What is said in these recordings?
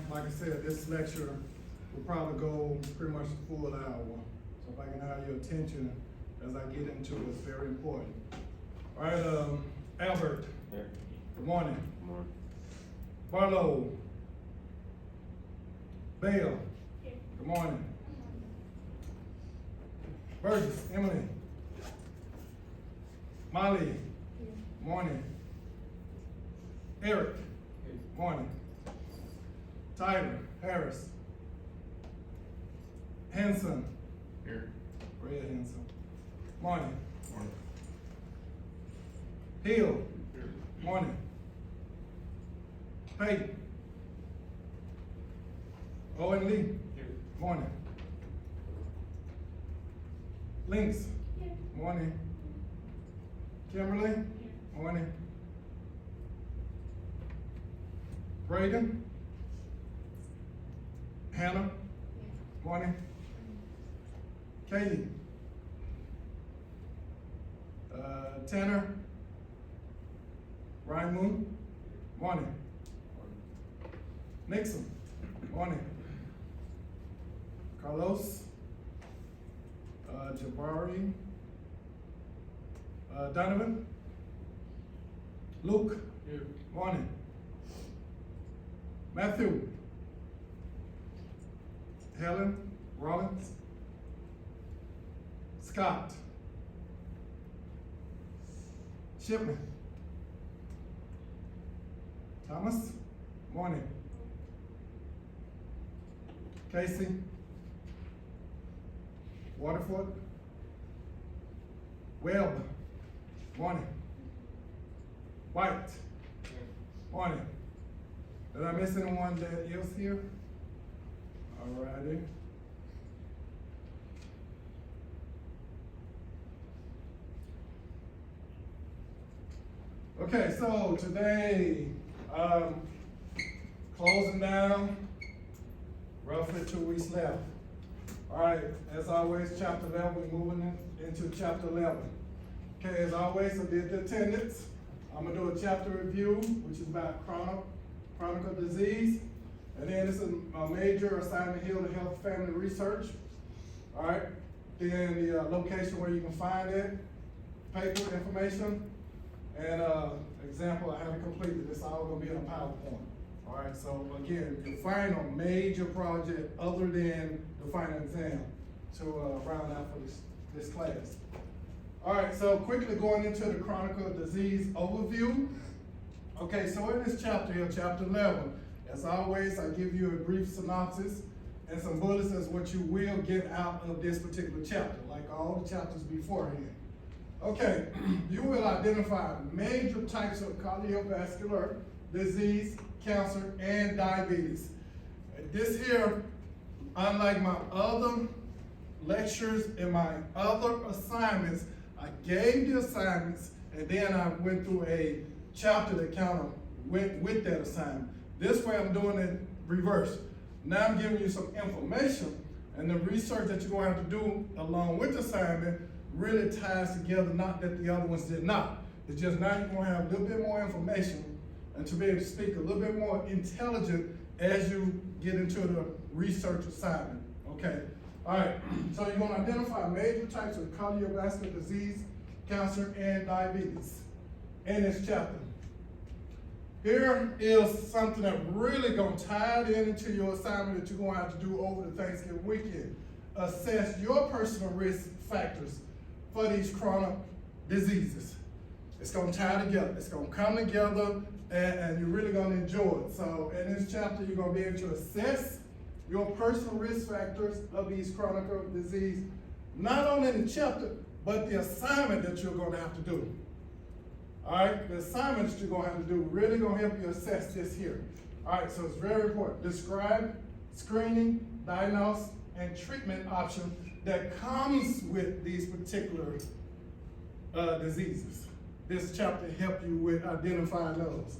again, like I said, this lecture will probably go pretty much a full hour. So if I can have your attention as I get into it, it's very important. All right, Albert. Here. Good morning. Good morning. Barlow. Bale. Good morning. Burgess, Emily. Molly. Good morning. Eric. Good morning. Tyler Harris. Henson. Here. Red Henson. Morning. Morning. Hill. Here. Morning. Payton. Owen Lee. Here. Morning. Links. Morning. Kimberly. Morning. Braden. Hannah. Morning. Katie. Tanner. Ryan Moon. Morning. Nixon. Morning. Carlos. Jabari. Donovan. Luke. Here. Morning. Matthew. Helen Rollins. Scott. Shipman. Thomas. Morning. Casey. Waterford. Webb. Morning. White. Morning. Did I miss anyone that is here? All righty. Okay, so today, closing down, roughly 2 weeks left. All right, as always, chapter 11, we're moving into chapter 11. Okay, as always, I did the attendance. I'm gonna do a chapter review, which is about chronic disease. And then this is a major assignment here to Health Family Research. All right, then the location where you can find it, paper information, and example I haven't completed. This all gonna be in a PowerPoint. All right, so again, your final major project other than the final exam to round out for this class. All right, so quickly going into the chronic disease overview. Okay, so in this chapter here, chapter 11, as always, I give you a brief synopsis and some bullets as what you will get out of this particular chapter, like all the chapters beforehand. Okay, you will identify major types of cardiovascular disease, cancer, and diabetes. This here, unlike my other lectures and my other assignments, I gave the assignments and then I went through a chapter that kind of went with that assignment. This way I'm doing it reverse. Now I'm giving you some information and the research that you're gonna have to do along with the assignment really ties together, not that the other ones did not. It's just now you're gonna have a little bit more information and to be able to speak a little bit more intelligent as you get into the research assignment, okay? All right, so you're gonna identify major types of cardiovascular disease, cancer, and diabetes in this chapter. Here is something that really gonna tie it into your assignment that you're gonna have to do over the Thanksgiving weekend. Assess your personal risk factors for these chronic diseases. It's gonna tie together, it's gonna come together, and you're really gonna enjoy it. So in this chapter, you're gonna be able to assess your personal risk factors of these chronic disease, not only in the chapter, but the assignment that you're gonna have to do. All right, the assignment that you're gonna have to do really gonna help you assess this here. All right, so it's very important. Describe screening, diagnose, and treatment option that comes with these particular diseases. This chapter help you with identifying those.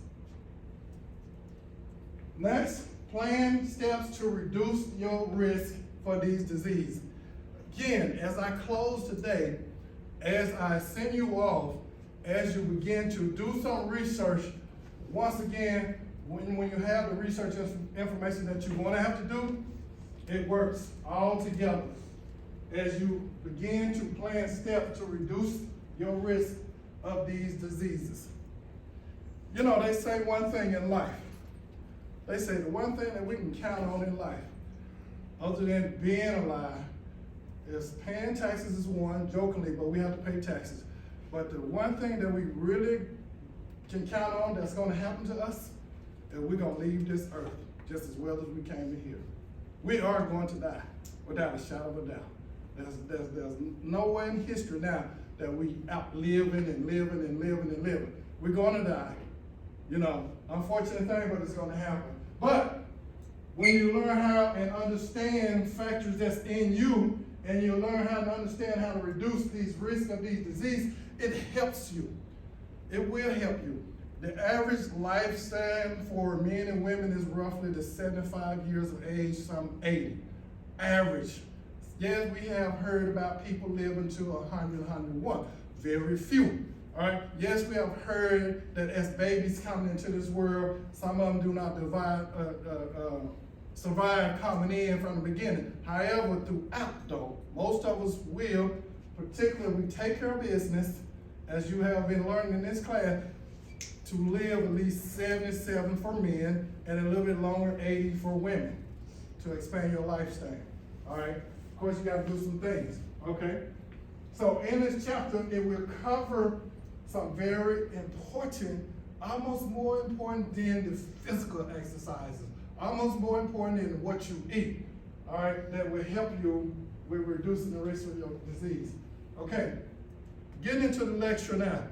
Next, plan steps to reduce your risk for these diseases. Again, as I close today, as I send you off, as you begin to do some research, once again, when you have the research information that you're going to have to do, it works all together as you begin to plan steps to reduce your risk of these diseases. You know, they say one thing in life. They say the one thing that we can count on in life, other than being alive, is paying taxes is one, jokingly, but we have to pay taxes. But the one thing that we really can count on that's gonna happen to us, is we're gonna leave this earth just as well as we came in here. We are going to die, without a shadow of a doubt. There's no way in history now that we outliving and living and living and living. We're gonna die. You know, unfortunate thing, but it's gonna happen. But when you learn how and understand factors that's in you, and you learn how to understand how to reduce these risks of these diseases, it helps you. It will help you. The average lifespan for men and women is roughly to 75 years of age, some 80. Average. Yes, we have heard about people living to 100, 101. Very few. All right. Yes, we have heard that as babies coming into this world, some of them do not survive coming in from the beginning. However, throughout though, most of us will, particularly we take care of business, as you have been learning in this class, to live at least 77 for men and a little bit longer, 80 for women, to expand your lifespan. All right. Of course, you got to do some things. Okay. So in this chapter, it will cover some very important, almost more important than the physical exercises, almost more important than what you eat, all right, that will help you with reducing the risk of your disease. Okay, getting into the lecture now.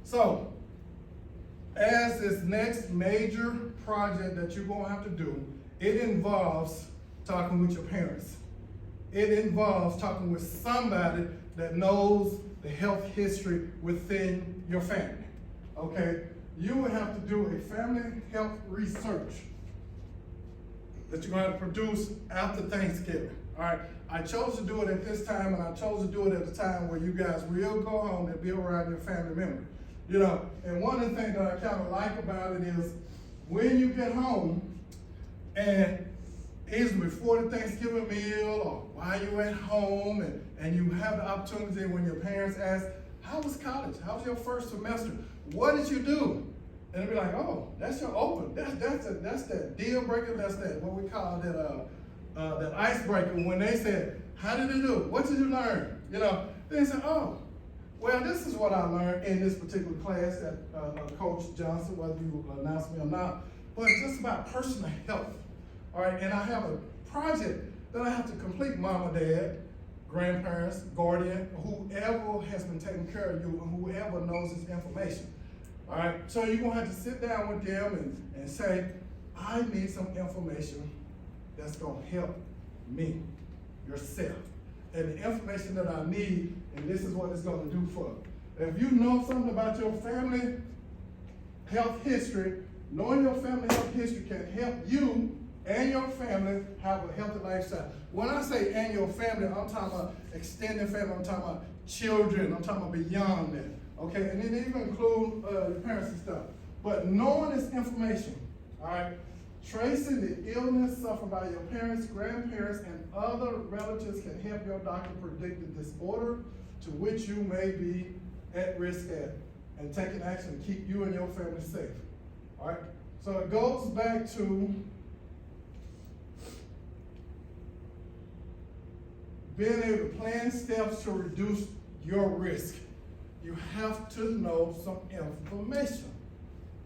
So, as this next major project that you're gonna have to do, it involves talking with your parents. It involves talking with somebody that knows the health history within your family, okay? You will have to do a family health research that you're gonna have to produce after Thanksgiving, all right? I chose to do it at this time, and I chose to do it at the time where you guys will go home and be around your family member. You know, and one of the things that I kind of like about it is when you get home, and either before the Thanksgiving meal or while you're at home, and you have the opportunity when your parents ask, how was college? How was your first semester? What did you do? And they'll be like, oh, that's your open. That's that deal breaker. That's that, what we call that icebreaker. When they said, how did you do? What did you learn? You know, they say, oh, well, this is what I learned in this particular class that Coach Johnson, whether you announce me or not, but just about personal health. All right, and I have a project that I have to complete, mama, dad, grandparents, guardian, whoever has been taking care of you and whoever knows this information. All right, so you're gonna have to sit down with them and say, I need some information that's gonna help me, yourself. And the information that I need, and this is what it's gonna do for you. If you know something about your family health history, knowing your family health history can help you and your family have a healthy lifestyle. When I say and your family, I'm talking about extended family, I'm talking about children, I'm talking about beyond that, okay? And it even include your parents and stuff. But knowing this information, all right, tracing the illness suffered by your parents, grandparents, and other relatives can help your doctor predict the disorder to which you may be at risk at, and taking action to keep you and your family safe, all right? So it goes back to being able to plan steps to reduce your risk. You have to know some information,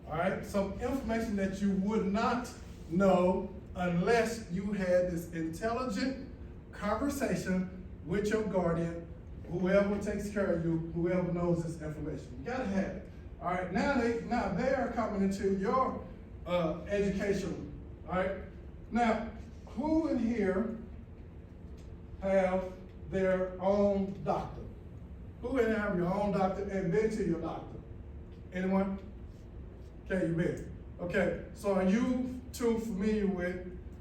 all right? Some information that you would not know unless you had this intelligent conversation with your guardian, whoever takes care of you, whoever knows this information. You gotta have it. All right, now they are coming into your education, all right? Now, who in here have their own doctor? Who in here have your own doctor and been to your doctor? Anyone? Okay, you been. Okay, so are you two familiar with,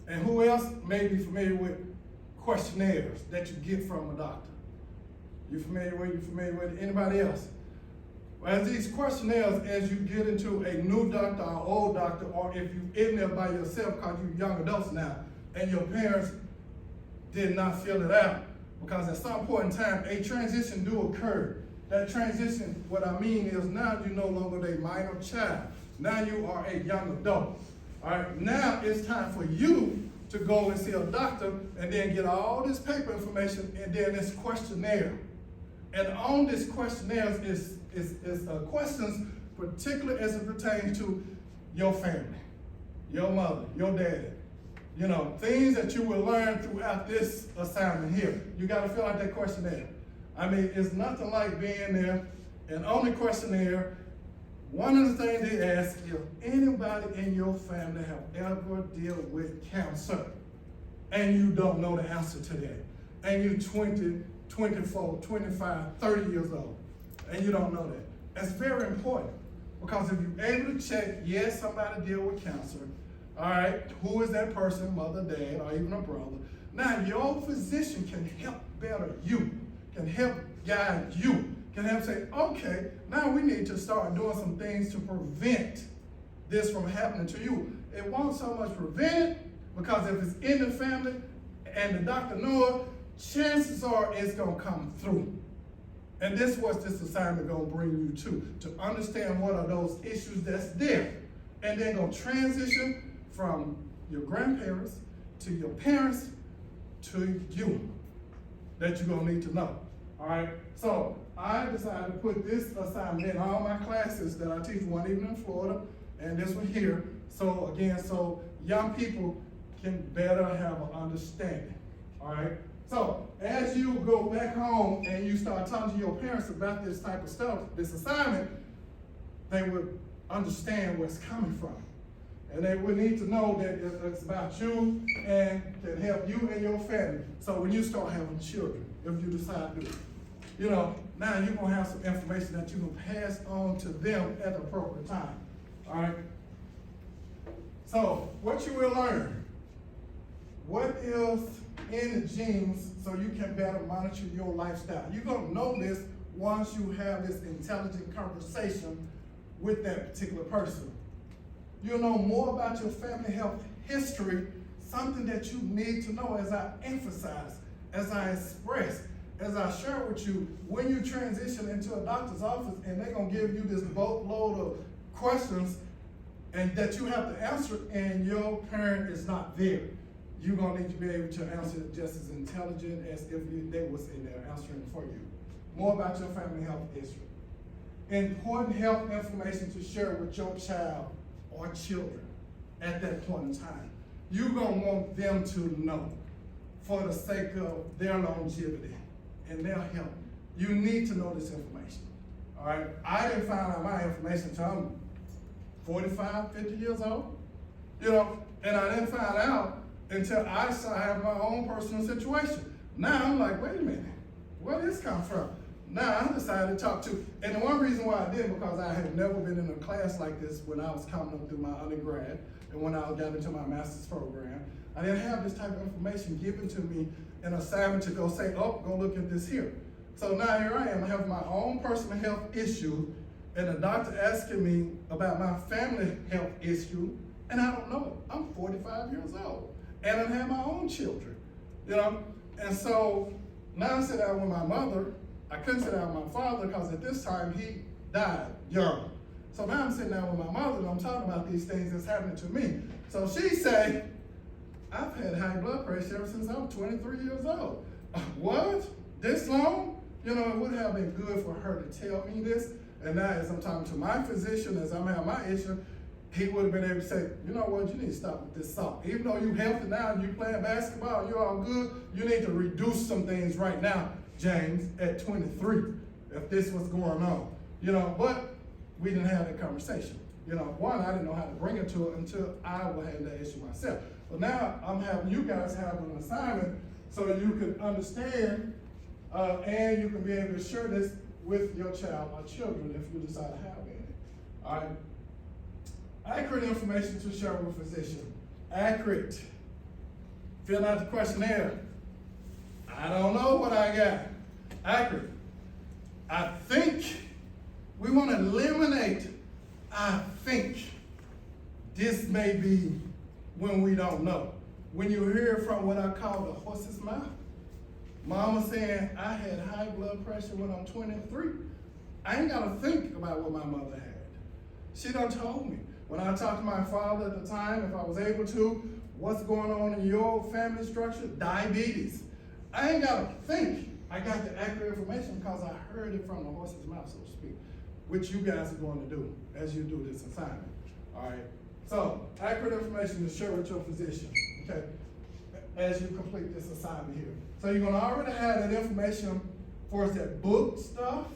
and who else may be familiar with questionnaires that you get from a doctor? You familiar with, anybody else? As these questionnaires, as you get into a new doctor or old doctor, or if you're in there by yourself because you're young adults now, and your parents did not fill it out, because at some point in time, a transition do occur. That transition, what I mean is now you're no longer a minor child. Now you are a young adult. All right, now it's time for you to go and see a doctor and then get all this paper information and then this questionnaire. And on this questionnaire is questions particularly as it pertains to your family, your mother, your daddy. You know, things that you will learn throughout this assignment here. You got to fill out that questionnaire. I mean, it's nothing like being there, and on the questionnaire, one of the things they ask, if anybody in your family have ever dealt with cancer, and you don't know the answer to that, and you're 20, 24, 25, 30 years old, and you don't know that. That's very important, because if you're able to check, yes, somebody deal with cancer, all right, who is that person, mother, dad, or even a brother? Now, your physician can help better you, can help guide you, can help say, okay, now we need to start doing some things to prevent this from happening to you. It won't so much prevent it, because if it's in the family and the doctor knows, chances are it's gonna come through. And this is what this assignment gonna bring you to understand what are those issues that's there. And then gonna transition from your grandparents to your parents to you, that you're gonna need to know. All right, so I decided to put this assignment in all my classes that I teach, one even in Florida, and this one here. So again, so young people can better have an understanding. All right, so as you go back home and you start talking to your parents about this type of stuff, this assignment, they would understand where it's coming from. And they would need to know that it's about you and can help you and your family. So when you start having children, if you decide to, you know, now you're gonna have some information that you can pass on to them at the appropriate time. All right. So what you will learn, what is in the genes, so you can better monitor your lifestyle. You're gonna know this once you have this intelligent conversation with that particular person. You'll know more about your family health history, something that you need to know, as I emphasize, as I express, as I share with you, when you transition into a doctor's office and they're gonna give you this boatload of questions and that you have to answer and your parent is not there. You're gonna need to be able to answer it just as intelligent as if they was in there answering for you. More about your family health history. Important health information to share with your child or children at that point in time. You're gonna want them to know for the sake of their longevity and their health. You need to know this information, all right? I didn't find out my information until I'm 45, 50 years old, you know, and I didn't find out until I have my own personal situation. Now I'm like, wait a minute, where did this come from? Now I decided to talk to, and the one reason why I did, because I had never been in a class like this when I was coming up through my undergrad and when I got into my master's program. I didn't have this type of information given to me, an assignment to go say, oh, go look at this here. So now here I am, I have my own personal health issue, and the doctor asking me about my family health issue, and I don't know. I'm 45 years old, and I have my own children, you know? And so now I sit down with my mother. I couldn't sit down with my father because at this time he died young. So now I'm sitting down with my mother and I'm talking about these things that's happening to me. So she say, I've had high blood pressure ever since I was 23 years old. What? This long? You know, it would have been good for her to tell me this. And now as I'm talking to my physician, as I'm having my issue, he would have been able to say, you know what, you need to stop with this salt. Even though you're healthy now and you're playing basketball, you're all good, you need to reduce some things right now, James, at 23, if this was going on. You know, but we didn't have that conversation. You know, one, I didn't know how to bring it to her until I would have that issue myself. But now I'm having you guys have an assignment so you can understand and you can be able to share this with your child or children if you decide to have any. All right. Accurate information to share with a physician. Accurate. Fill out the questionnaire. I don't know what I got. Accurate. I think We want to eliminate, I think. This may be when we don't know. When you hear from what I call the horse's mouth, mama saying, I had high blood pressure when I'm 23. I ain't got to think about what my mother had. She done told me. When I talked to my father at the time, if I was able to, what's going on in your family structure? Diabetes. I ain't got to think. I got the accurate information because I heard it from the horse's mouth, so to speak, which you guys are going to do as you do this assignment. All right? So, accurate information to share with your physician, okay, as you complete this assignment here. So you're going to already have that information for us, that book stuff,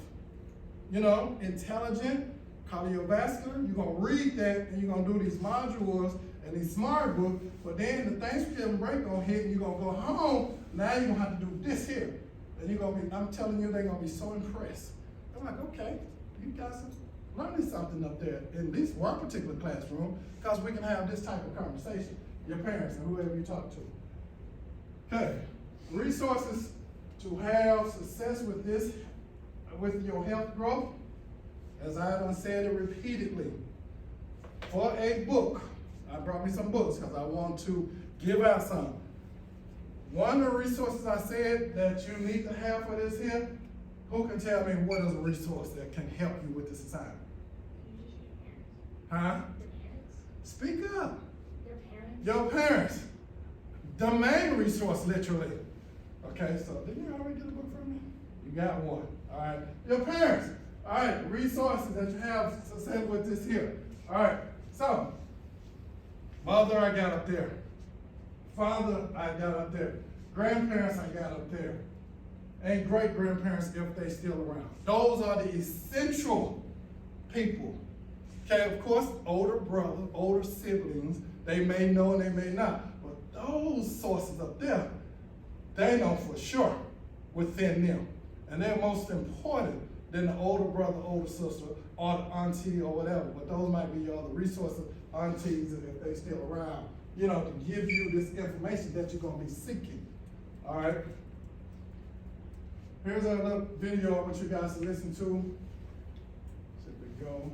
you know, intelligent, cardiovascular. You're going to read that, and you're going to do these modules and these smart books, but then the Thanksgiving break going to hit, and you're going to go home. Now you're going to have to do this here. And you're going to be, I'm telling you, they're going to be so impressed. They're like, okay, you guys are learning something up there in this one particular classroom, because we can have this type of conversation, your parents and whoever you talk to. Okay, resources to have success with this, with your health growth, as I done said it repeatedly. For a book, I brought me some books because I want to give out some. One of the resources I said that you need to have for this here, who can tell me what is a resource that can help you with this assignment? Huh? Speak up. Your parents. The main resource, literally. Okay, so didn't you already get a book from me? You got one. All right. Your parents. All right, resources that you have success with this here. All right, so mother I got up there. Father I got up there. Grandparents I got up there. And great-grandparents if they still around. Those are the essential people. Okay, of course, older brother, older siblings, they may know and they may not. But those sources up there, they know for sure within them. And they're most important than the older brother, older sister, or the auntie or whatever. But those might be your other resources, aunties, if they still around, you know, to give you this information that you're going to be seeking. All right? Here's a little video I want you guys to listen to. Should we go?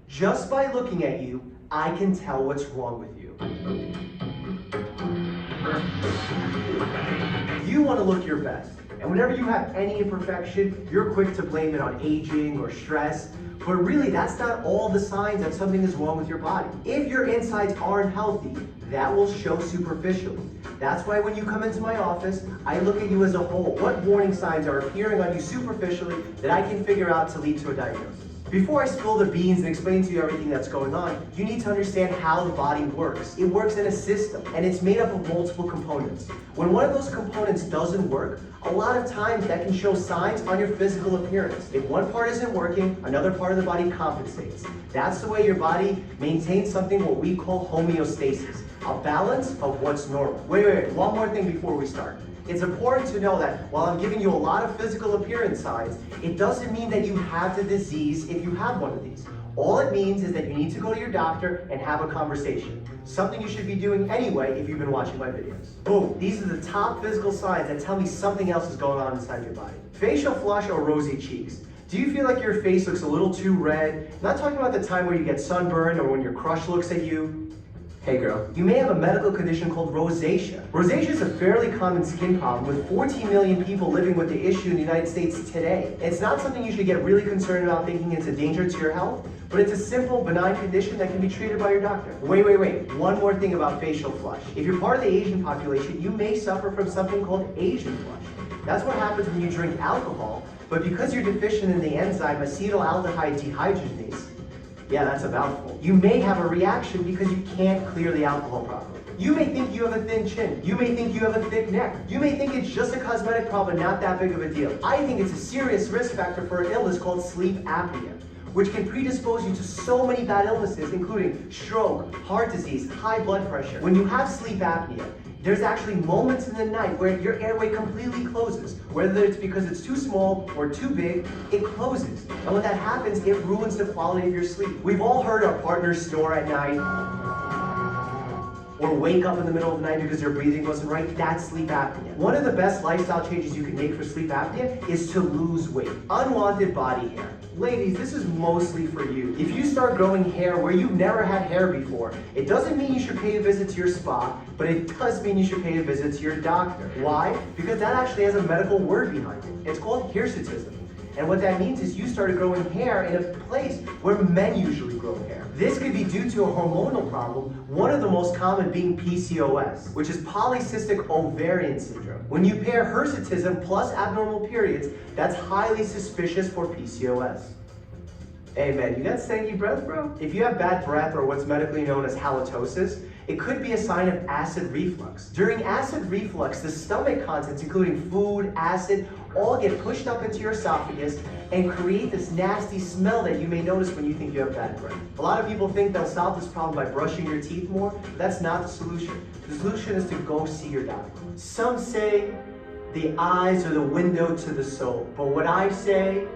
Just by looking at you, I can tell what's wrong with you. You want to look your best, and whenever you have any imperfection, you're quick to blame it on aging or stress, but really that's not all the signs that something is wrong with your body. If your insides aren't healthy, that will show superficially. That's why when you come into my office, I look at you as a whole. What warning signs are appearing on you superficially that I can figure out to lead to a diagnosis? Before I spill the beans and explain to you everything that's going on, you need to understand how the body works. It works in a system, and it's made up of multiple components. When one of those components doesn't work, a lot of times that can show signs on your physical appearance. If one part isn't working, another part of the body compensates. That's the way your body maintains something what we call homeostasis, a balance of what's normal. Wait, one more thing before we start. It's important to know that while I'm giving you a lot of physical appearance signs, it doesn't mean that you have the disease if you have one of these. All it means is that you need to go to your doctor and have a conversation. Something you should be doing anyway if you've been watching my videos. Boom, these are the top physical signs that tell me something else is going on inside your body. Facial flush or rosy cheeks. Do you feel like your face looks a little too red? I'm not talking about the time where you get sunburned or when your crush looks at you. Hey girl, you may have a medical condition called rosacea. Rosacea is a fairly common skin problem with 14 million people living with the issue in the United States today. It's not something you should get really concerned about thinking it's a danger to your health, but it's a simple, benign condition that can be treated by your doctor. Wait. One more thing about facial flush. If you're part of the Asian population, you may suffer from something called Asian flush. That's what happens when you drink alcohol, but because you're deficient in the enzyme acetaldehyde dehydrogenase, yeah, that's a mouthful. You may have a reaction because you can't clear the alcohol properly. You may think you have a thin chin. You may think you have a thick neck. You may think it's just a cosmetic problem, not that big of a deal. I think it's a serious risk factor for an illness called sleep apnea, which can predispose you to so many bad illnesses, including stroke, heart disease, high blood pressure. When you have sleep apnea, there's actually moments in the night where your airway completely closes. Whether it's because it's too small or too big, it closes. And when that happens, it ruins the quality of your sleep. We've all heard our partners snore at night. or wake up in the middle of the night because their breathing wasn't right, that's sleep apnea. One of the best lifestyle changes you can make for sleep apnea is to lose weight. Unwanted body hair. Ladies, this is mostly for you. If you start growing hair where you've never had hair before, it doesn't mean you should pay a visit to your spa, but it does mean you should pay a visit to your doctor. Why? Because that actually has a medical word behind it. It's called hirsutism. And what that means is you started growing hair in a place where men usually grow hair. This could be due to a hormonal problem, one of the most common being PCOS, which is polycystic ovarian syndrome. When you pair hirsutism plus abnormal periods, that's highly suspicious for PCOS. Hey man, you got stanky breath, bro? If you have bad breath or what's medically known as halitosis, it could be a sign of acid reflux. During acid reflux, the stomach contents, including food, acid, all get pushed up into your esophagus and create this nasty smell that you may notice when you think you have bad breath. A lot of people think they'll solve this problem by brushing your teeth more, but that's not the solution. The solution is to go see your doctor. Some say the eyes are the window to the soul, but what I say,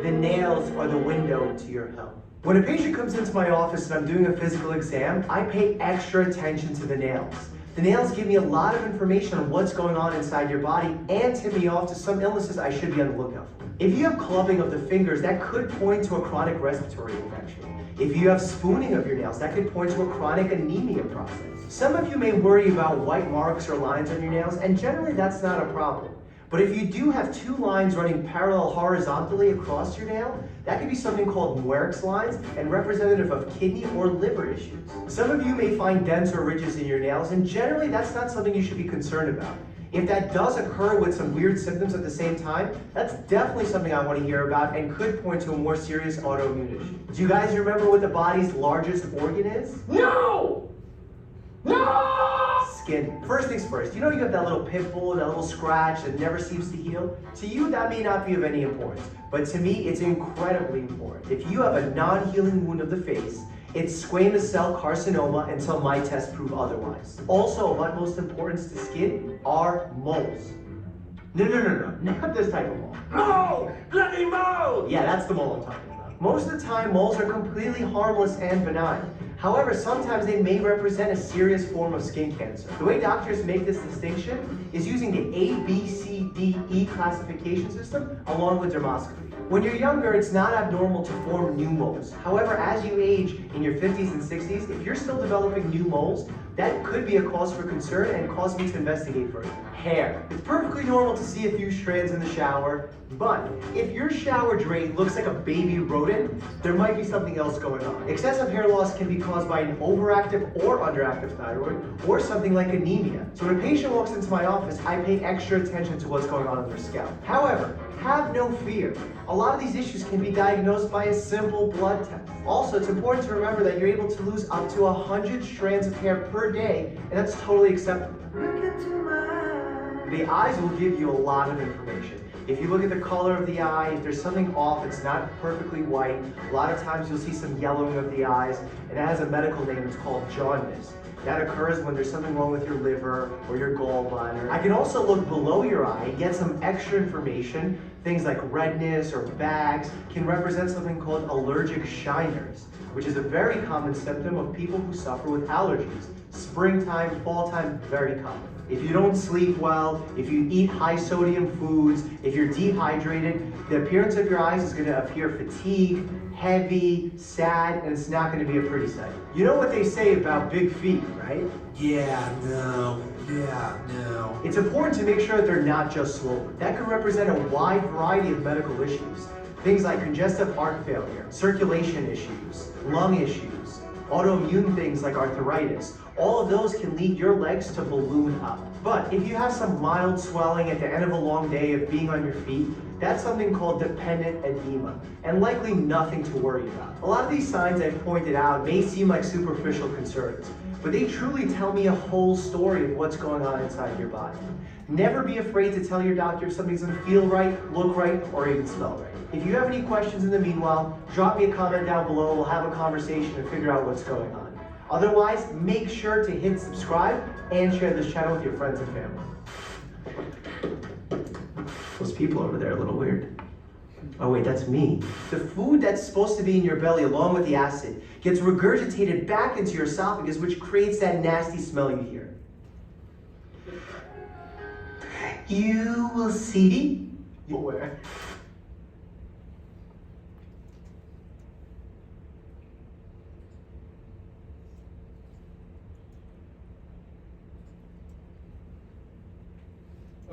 the nails are the window to your health. When a patient comes into my office and I'm doing a physical exam, I pay extra attention to the nails. The nails give me a lot of information on what's going on inside your body and tip me off to some illnesses I should be on the lookout for. If you have clubbing of the fingers, that could point to a chronic respiratory infection. If you have spooning of your nails, that could point to a chronic anemia process. Some of you may worry about white marks or lines on your nails, and generally that's not a problem. But if you do have two lines running parallel horizontally across your nail, that could be something called Muehr's lines and representative of kidney or liver issues. Some of you may find dents or ridges in your nails, and generally that's not something you should be concerned about. If that does occur with some weird symptoms at the same time, that's definitely something I want to hear about and could point to a more serious autoimmune issue. Do you guys remember what the body's largest organ is? No! No! Skin. First things first, you know you have that little pimple, that little scratch that never seems to heal? To you, that may not be of any importance, but to me, it's incredibly important. If you have a non-healing wound of the face, it's squamous cell carcinoma until my tests prove otherwise. Also, of utmost importance to skin are moles. No, not this type of mole. Mole! Bloody mole! Yeah, that's the mole I'm talking about. Most of the time, moles are completely harmless and benign. However, sometimes they may represent a serious form of skin cancer. The way doctors make this distinction is using the A, B, C, D, E classification system along with dermoscopy. When you're younger, it's not abnormal to form new moles. However, as you age in your 50s and 60s, if you're still developing new moles, that could be a cause for concern and cause me to investigate further. Hair. It's perfectly normal to see a few strands in the shower, but if your shower drain looks like a baby rodent, there might be something else going on. Excessive hair loss can be caused by an overactive or underactive thyroid, or something like anemia. So when a patient walks into my office, I pay extra attention to what's going on in their scalp. However, have no fear. A lot of these issues can be diagnosed by a simple blood test. Also, it's important to remember that you're able to lose up to 100 strands of hair per day, and that's totally acceptable. The eyes will give you a lot of information. If you look at the color of the eye, if there's something off, it's not perfectly white, a lot of times you'll see some yellowing of the eyes, and it has a medical name, it's called jaundice. That occurs when there's something wrong with your liver or your gallbladder. I can also look below your eye and get some extra information. Things like redness or bags can represent something called allergic shiners, which is a very common symptom of people who suffer with allergies. Springtime, fall time, very common. If you don't sleep well, if you eat high sodium foods, if you're dehydrated, the appearance of your eyes is going to appear fatigued, heavy, sad, and it's not going to be a pretty sight. You know what they say about big feet, right? Yeah, no. It's important to make sure that they're not just swollen. That can represent a wide variety of medical issues. Things like congestive heart failure, circulation issues, lung issues, autoimmune things like arthritis. All of those can lead your legs to balloon up. But if you have some mild swelling at the end of a long day of being on your feet, that's something called dependent edema, and likely nothing to worry about. A lot of these signs I've pointed out may seem like superficial concerns, but they truly tell me a whole story of what's going on inside your body. Never be afraid to tell your doctor if something doesn't feel right, look right, or even smell right. If you have any questions in the meanwhile, drop me a comment down below, we'll have a conversation and figure out what's going on. Otherwise, make sure to hit subscribe and share this channel with your friends and family. Those people over there are a little weird. Oh wait, that's me. The food that's supposed to be in your belly along with the acid gets regurgitated back into your esophagus, which creates that nasty smell you hear. You will see where.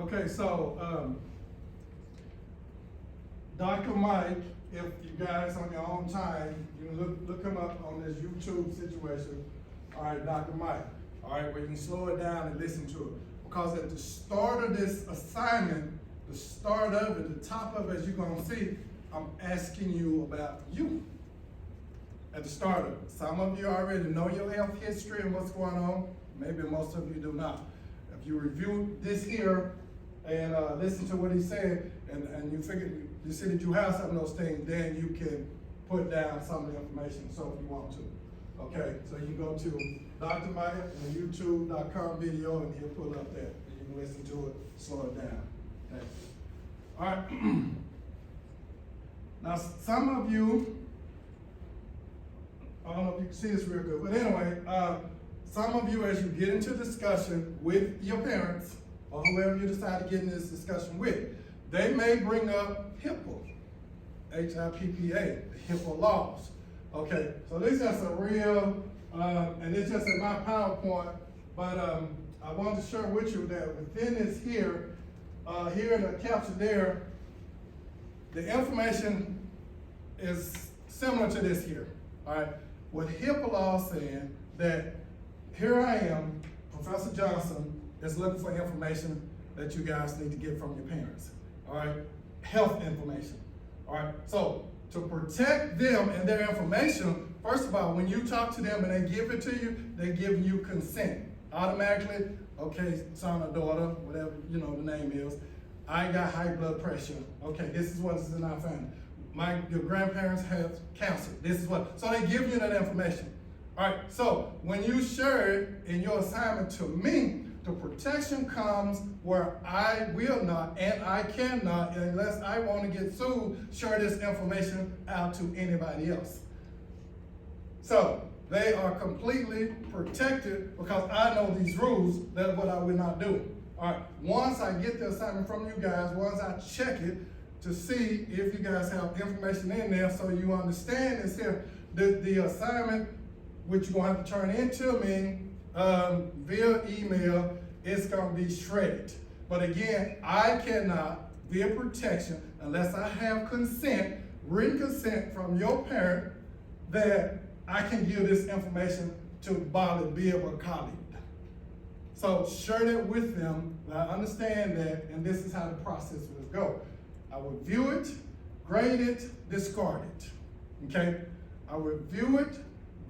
Okay, so, Dr. Mike, if you guys on your own time, you can look him up on this YouTube situation. All right, Dr. Mike. All right, where you can slow it down and listen to it. Because at the start of this assignment, the start of it, the top of it, as you're gonna see, I'm asking you about you. At the start of it. Some of you already know your health history and what's going on. Maybe most of you do not. If you review this here and listen to what he said, and you figure, you see that you have some of those things, then you can put down some of the information, so if you want to. Okay, so you go to Dr. Mike and the YouTube.com video, and he'll pull up that, and you can listen to it, slow it down. Okay. All right. Now, some of you, I don't know if you can see this real good, but anyway, some of you, as you get into discussion with your parents, or whoever you decide to get in this discussion with, they may bring up HIPAA, H-I-P-P-A, the HIPAA laws. Okay, so this is just a real, and it's just in my PowerPoint, but I wanted to share with you that within this here in the caption there, the information is similar to this here, all right? What HIPAA law is saying that here I am, Professor Johnson, is looking for information that you guys need to get from your parents, all right? Health information, all right? So to protect them and their information, first of all, when you talk to them and they give it to you, they give you consent. Automatically, okay, son or daughter, whatever, you know, the name is, I got high blood pressure. Okay, this is what is in our family. Your grandparents have cancer. This is what, so they give you that information. All right, so when you share it in your assignment to me, the protection comes where I will not and I cannot, unless I want to get sued, share this information out to anybody else. So they are completely protected because I know these rules, that's what I will not do. All right, once I get the assignment from you guys, once I check it to see if you guys have information in there so you understand this here, the assignment, which you're gonna have to turn into me via email, is gonna be shredded. But again, I cannot, via protection, unless I have consent, written consent from your parent that I can give this information to Bali, Bill, or colleague. So share that with them, I understand that, and this is how the process will go. I will view it, grade it, discard it, okay? I will view it,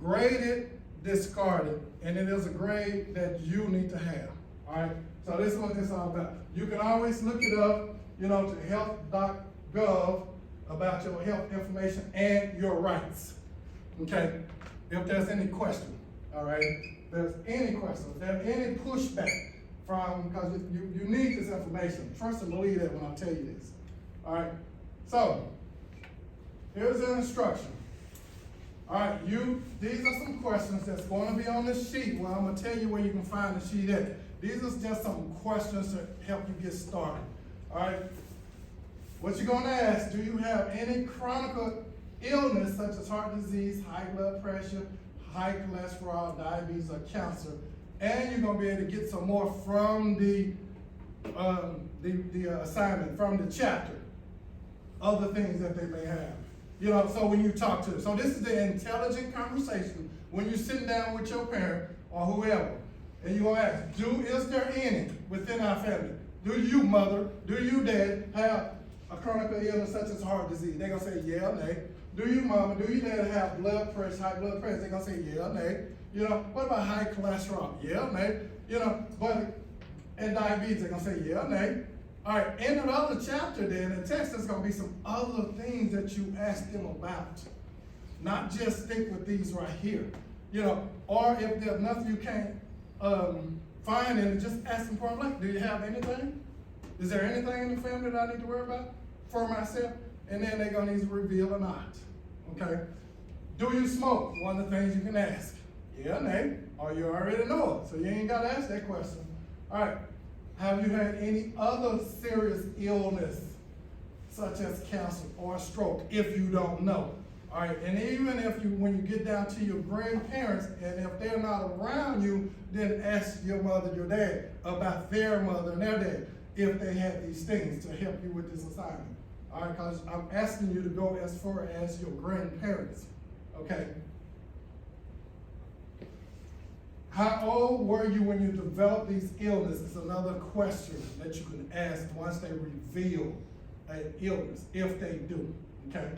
grade it, discard it, and it is a grade that you need to have, all right? So this is what this is all about. You can always look it up, you know, to health.gov about your health information and your rights, okay? If there's any question, all right? If there's any questions, if there's any pushback from, because you need this information. Trust and believe that when I tell you this, all right? So, here's an instruction. All right, these are some questions that's going to be on this sheet. Well, I'm going to tell you where you can find the sheet at. These are just some questions to help you get started. All right, what you're going to ask, do you have any chronic illness such as heart disease, high blood pressure, high cholesterol, diabetes, or cancer? And you're going to be able to get some more from the assignment, from the chapter, other things that they may have. You know, so when you talk to them. So this is the intelligent conversation when you're sitting down with your parent or whoever, and you're gonna ask, is there any within our family? Do you, mother, do you, dad, have a chronic illness such as heart disease? They're gonna say, yeah or nay. Do you, mama, do you, dad, have blood pressure, high blood pressure? They're gonna say, yeah or nay. You know, what about high cholesterol? Yeah or nay. You know, and diabetes, they're gonna say, yeah or nay. All right, in another chapter then, in the text, there's gonna be some other things that you ask them about. Not just stick with these right here. You know, or if there's nothing you can't find in it, just ask them point blank, do you have anything? Is there anything in the family that I need to worry about for myself? and then they're gonna either reveal or not, okay? Do you smoke? One of the things you can ask. Yeah, nay, or you already know it, so you ain't gotta ask that question. All right, have you had any other serious illness, such as cancer or stroke, if you don't know? All right, and even if you, when you get down to your grandparents, and if they're not around you, then ask your mother, your dad, about their mother and their dad, if they had these things to help you with this assignment. All right, because I'm asking you to go as far as your grandparents, okay? How old were you when you developed these illnesses? Another question that you can ask once they reveal an illness, if they do, okay?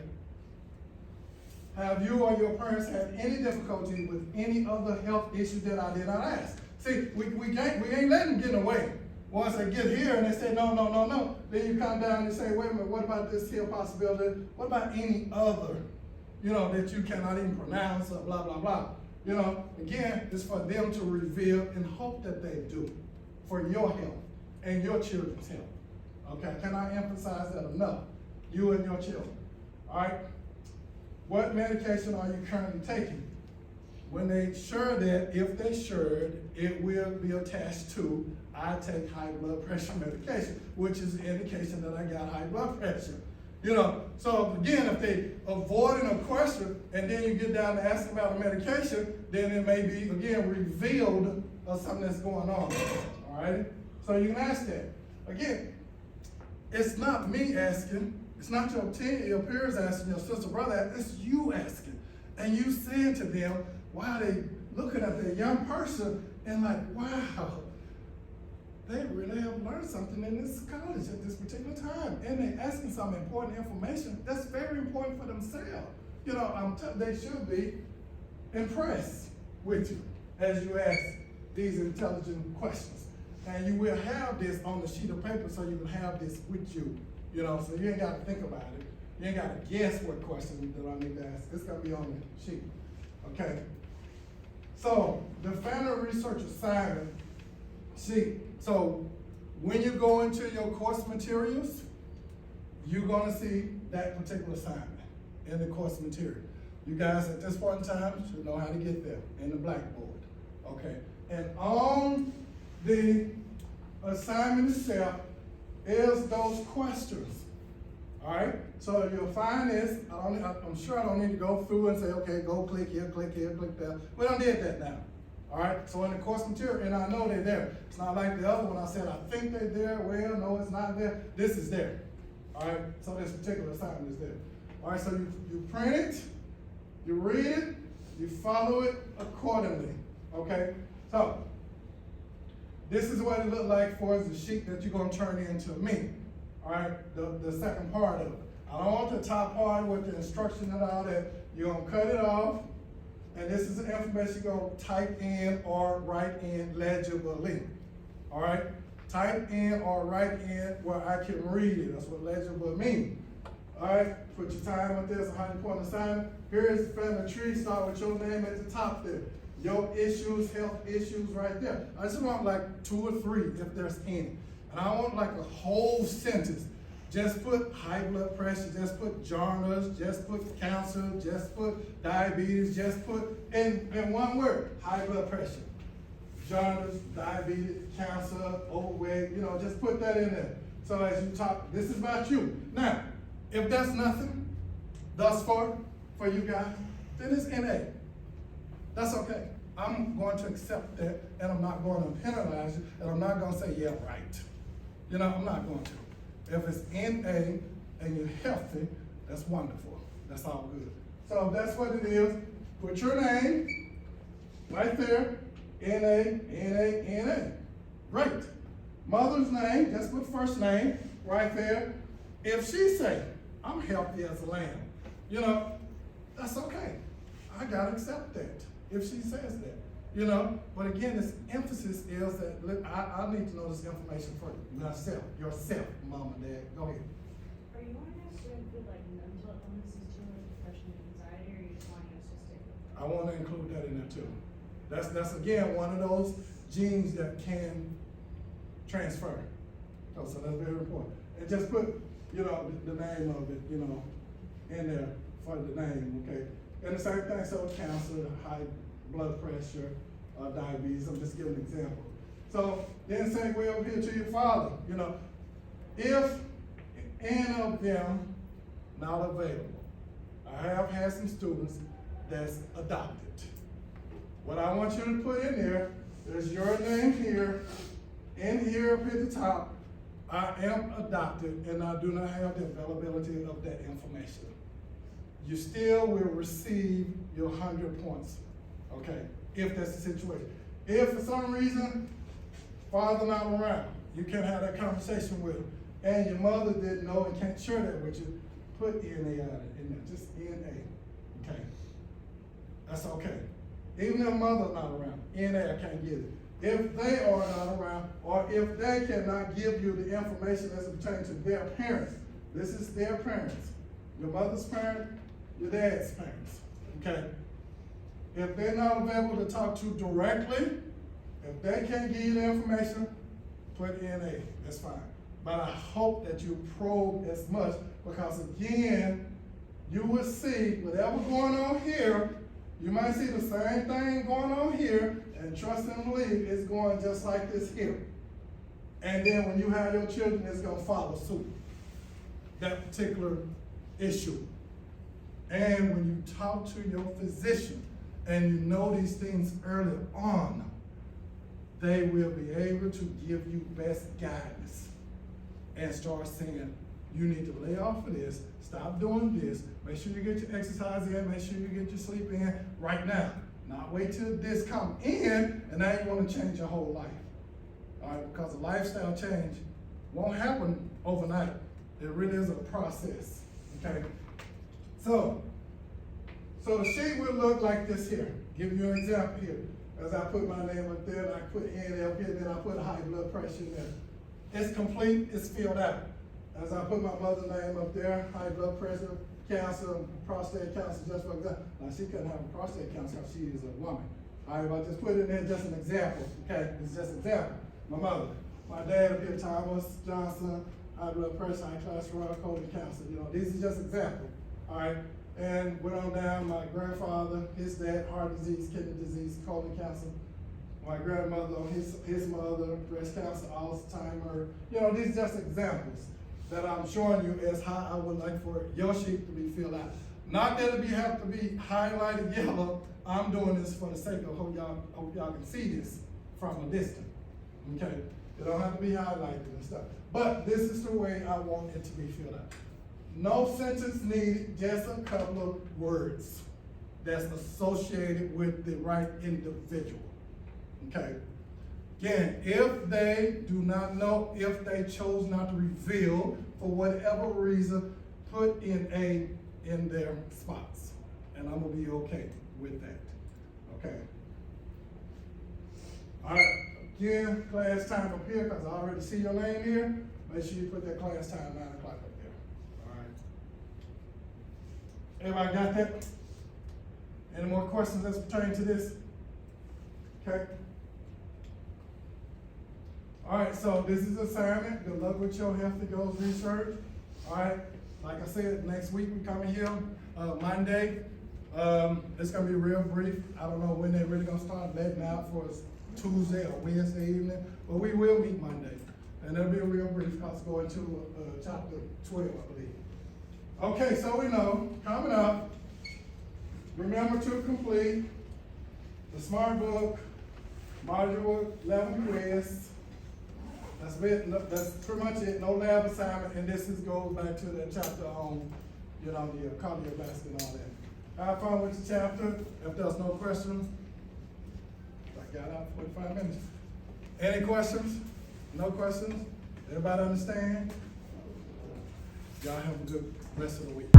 Have you or your parents had any difficulty with any other health issue that I did not ask? See, we ain't letting them get away. Once they get here and they say, no, then you come down and say, wait a minute, what about this here possibility? What about any other, that you cannot even pronounce or blah, blah, blah. Again, it's for them to reveal and hope that they do for your health and your children's health. Okay, can I emphasize that enough? You and your children, all right? What medication are you currently taking? When they sure that, if they should, it will be attached to, I take high blood pressure medication, which is an indication that I got high blood pressure. So again, if they avoiding a question and then you get down to asking about a medication, then it may be, again, revealed of something that's going on, all right? So you can ask that. Again, it's not me asking, it's not your peers asking, your sister, brother, it's you asking. And you saying to them, wow, they looking at the young person and like, wow, they really have learned something in this college at this particular time. And they asking some important information that's very important for themselves. They should be impressed with you as you ask these intelligent questions. And you will have this on the sheet of paper so you can have this with you, so you ain't got to think about it. You ain't got to guess what question that I need to ask. It's going to be on the sheet, okay? So, the family research assignment sheet. So, when you go into your course materials, you're going to see that particular assignment in the course material. You guys at this point in time should know how to get there in the blackboard, okay? And on the assignment itself is those questions, all right? So you'll find this, I'm sure I don't need to go through and say, okay, go click here, click there. We don't did that now, all right? So in the course material, and I know they're there. It's not like the other one I said, I think they're there, well, no, it's not there. This is there, all right? So this particular assignment is there. All right, so you print it, you read it, you follow it accordingly, okay? So, this is what it looked like for the sheet that you're gonna turn into me, all right? The second part of it. I don't want the top part with the instruction and all that. You're gonna cut it off, and this is the information you're gonna type in or write in legibly, all right? Type in or write in where I can read it. That's what legible means. All right, put your time with this, how you point assignment. Here is the family tree, start with your name at the top there. Your issues, health issues right there. I just want like 2 or 3 if there's any. And I want like a whole sentence. Just put high blood pressure, just put jaundice, just put cancer, just put diabetes, just put in one word, high blood pressure. Jaundice, diabetes, cancer, overweight, just put that in there. So as you talk, this is about you. Now, if that's nothing thus far for you guys, then it's NA. That's okay. I'm going to accept that, and I'm not going to penalize you, and I'm not going to say, yeah, right. I'm not going to. If it's NA and you're healthy, that's wonderful. That's all good. So if that's what it is, put your name right there, NA. Great. Mother's name, just put first name right there. If she say, I'm healthy as a lamb, that's okay. I gotta accept that if she says that, But again, this emphasis is that I need to know this information for yourself, mom and dad. Go ahead. Are you wanting us to include like mental illnesses too, like depression and anxiety, or are you just wanting us to stick with I want to include that in there too. That's again one of those genes that can transfer. So that's very important. And just put you know, the name of it, you know, in there for the name, okay? And the same thing, so cancer, high blood pressure, diabetes, I'm just giving an example. So then segue over here to your father, you know, if any of them not available, I have had some students that's adopted. What I want you to put in there is your name here, in here up at the top. I am adopted and I do not have the availability of that information. You still will receive your 100 points, okay, if that's the situation. If for some reason, father not around, you can have that conversation with him, and your mother didn't know and can't share that with you, put NA on it in there, just NA, okay? That's okay. Even if mother's not around, NA, I can't get it. If they are not around, or if they cannot give you the information that's pertaining to their parents, this is their parents, your mother's parent, your dad's parents, okay? If they're not available to talk to directly, if they can't give you the information, put NA, that's fine. But I hope that you probe as much, because again, you will see whatever going on here, you might see the same thing going on here, and trust and believe it's going just like this here. And then when you have your children, it's gonna follow suit, that particular issue. And when you talk to your physician and you know these things early on, they will be able to give you best guidance and start saying, you need to lay off of this, stop doing this, make sure you get your exercise in, make sure you get your sleep in right now. Not wait till this come in and now you want to change your whole life. All right, because a lifestyle change won't happen overnight. It really is a process, okay? So the sheet will look like this here. Give you an example here. As I put my name up there, and I put N up here, then I put high blood pressure in there. It's complete, it's filled out. As I put my mother's name up there, high blood pressure, cancer, prostate cancer, just for example. Now she couldn't have a prostate cancer because she is a woman. All right, but just put it in there, just an example, okay? It's just an example. My mother, my dad up here, Thomas Johnson, high blood pressure, high cholesterol, colon cancer. You know, these are just examples, all right? And went on down, my grandfather, his dad, heart disease, kidney disease, colon cancer. My grandmother, his mother, breast cancer, Alzheimer's. You know, these are just examples that I'm showing you as how I would like for your sheet to be filled out. Not that it have to be highlighted yellow. I'm doing this for the sake of hope y'all can see this from a distance. Okay, it don't have to be highlighted and stuff. But this is the way I want it to be filled out. No sentence needed, just a couple of words that's associated with the right individual. Okay. Again, if they do not know, if they chose not to reveal for whatever reason, put in A in their spots. And I'm gonna be okay with that. Okay. All right, again, class time up here, because I already see your name here. Make sure you put that class time 9 o'clock up there. All right. Everybody got that? Any more questions that's pertaining to this? Okay. All right, so this is assignment. Good luck with your Healthy Goals research. All right, like I said, next week we coming here, Monday. It's gonna be real brief. I don't know when they're really gonna start letting out for us Tuesday or Wednesday evening, but we will meet Monday. And it'll be a real brief because going to chapter 12, I believe. Okay, so we know, coming up, remember to complete the Smart Book, Module 11 quiz. That's it. That's pretty much it. No lab assignment, and this goes back to the chapter on, you know, the cardiovascular and all that. Have fun with the chapter. If there's no questions, I got out 45 minutes. Any questions? No questions? Everybody understand? Y'all have a good rest of the week.